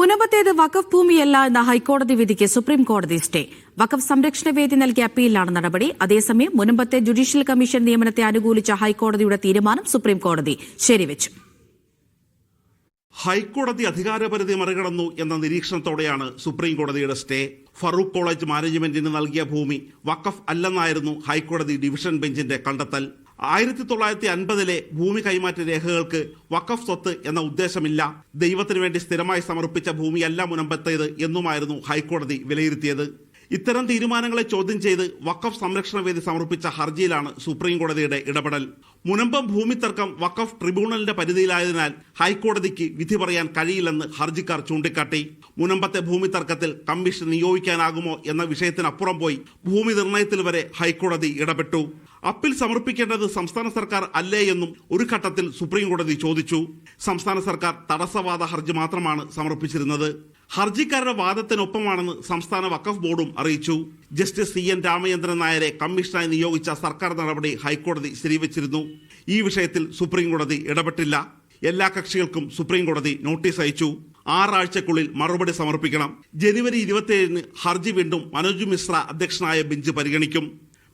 മുൻപത്തേത് വഖഫ് ഭൂമിയല്ല എന്ന ഹൈക്കോടതി വിധിക്ക് സുപ്രീം കോടതി സ്റ്റേ. വഖഫ് സംരക്ഷണ വേദി നൽകിയ അപ്പീലിലാണ് നടപടി. അതേസമയം മുൻപത്തെ ജുഡീഷ്യൽ കമ്മീഷൻ നിയമനത്തെ അനുകൂലിച്ച ഹൈക്കോടതിയുടെ തീരുമാനം സുപ്രീം കോടതി ശരിവച്ചു. ഹൈക്കോടതി അധികാരപരിധി മറികടന്നു എന്ന നിരീക്ഷണത്തോടെയാണ് സുപ്രീം കോടതിയുടെ സ്റ്റേ. ഫറൂഖ് കോളേജ് മാനേജ്മെന്റിന് നൽകിയ ഭൂമി വഖഫ് അല്ലെന്നായിരുന്നു ഹൈക്കോടതി ഡിവിഷൻ ബെഞ്ചിന്റെ കണ്ടെത്തൽ. 1950 ഭൂമി കൈമാറ്റ രേഖകൾക്ക് വഖഫ് സ്വത്ത് എന്ന ഉദ്ദേശമില്ല. ദൈവത്തിനു വേണ്ടി സ്ഥിരമായി സമർപ്പിച്ച ഭൂമിയല്ല മുൻപത്തേത് എന്നുമായിരുന്നു ഹൈക്കോടതി വിലയിരുത്തിയത്. ഇത്തരം തീരുമാനങ്ങളെ ചോദ്യം ചെയ്ത് വഖഫ് സംരക്ഷണ വേദി സമർപ്പിച്ച ഹർജിയിലാണ് സുപ്രീം കോടതിയുടെ ഇടപെടൽ. മുനമ്പം ഭൂമി തർക്കം വഖഫ് ട്രിബ്യൂണലിന്റെ പരിധിയിലായതിനാൽ ഹൈക്കോടതിക്ക് വിധി പറയാൻ കഴിയില്ലെന്ന് ഹർജിക്കാർ ചൂണ്ടിക്കാട്ടി. മുനമ്പത്തെ ഭൂമി തർക്കത്തിൽ കമ്മീഷൻ നിയോഗിക്കാനാകുമോ എന്ന വിഷയത്തിനപ്പുറം പോയി ഭൂമി നിർണയത്തിൽ വരെ ഹൈക്കോടതി ഇടപെട്ടു. അപ്പീൽ സമർപ്പിക്കേണ്ടത് സംസ്ഥാന സർക്കാർ അല്ലേ എന്നും ഒരു ഘട്ടത്തിൽ സുപ്രീം കോടതി ചോദിച്ചു. സംസ്ഥാന സർക്കാർ തടസ്സവാദ ഹർജി മാത്രമാണ് സമർപ്പിച്ചിരുന്നത്. ഹർജിക്കാരുടെ വാദത്തിനൊപ്പമാണെന്ന് സംസ്ഥാന വഖഫ് ബോർഡും അറിയിച്ചു. ജസ്റ്റിസ് CN രാമചന്ദ്രൻ നായരെ കമ്മീഷനായി നിയോഗിച്ച സർക്കാർ നടപടി ഹൈക്കോടതി ശരിവച്ചിരുന്നു. ഈ വിഷയത്തിൽ സുപ്രീം കോടതി ഇടപെട്ടില്ല. എല്ലാ കക്ഷികൾക്കും സുപ്രീം കോടതി നോട്ടീസ് അയച്ചു. 6 ആഴ്ചക്കുള്ളിൽ മറുപടി സമർപ്പിക്കണം. ജനുവരി 27 ഹർജി വീണ്ടും മനോജ് മിശ്ര അധ്യക്ഷനായ ബെഞ്ച് പരിഗണിക്കും.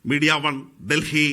മീഡിയ 1, ഡൽഹി.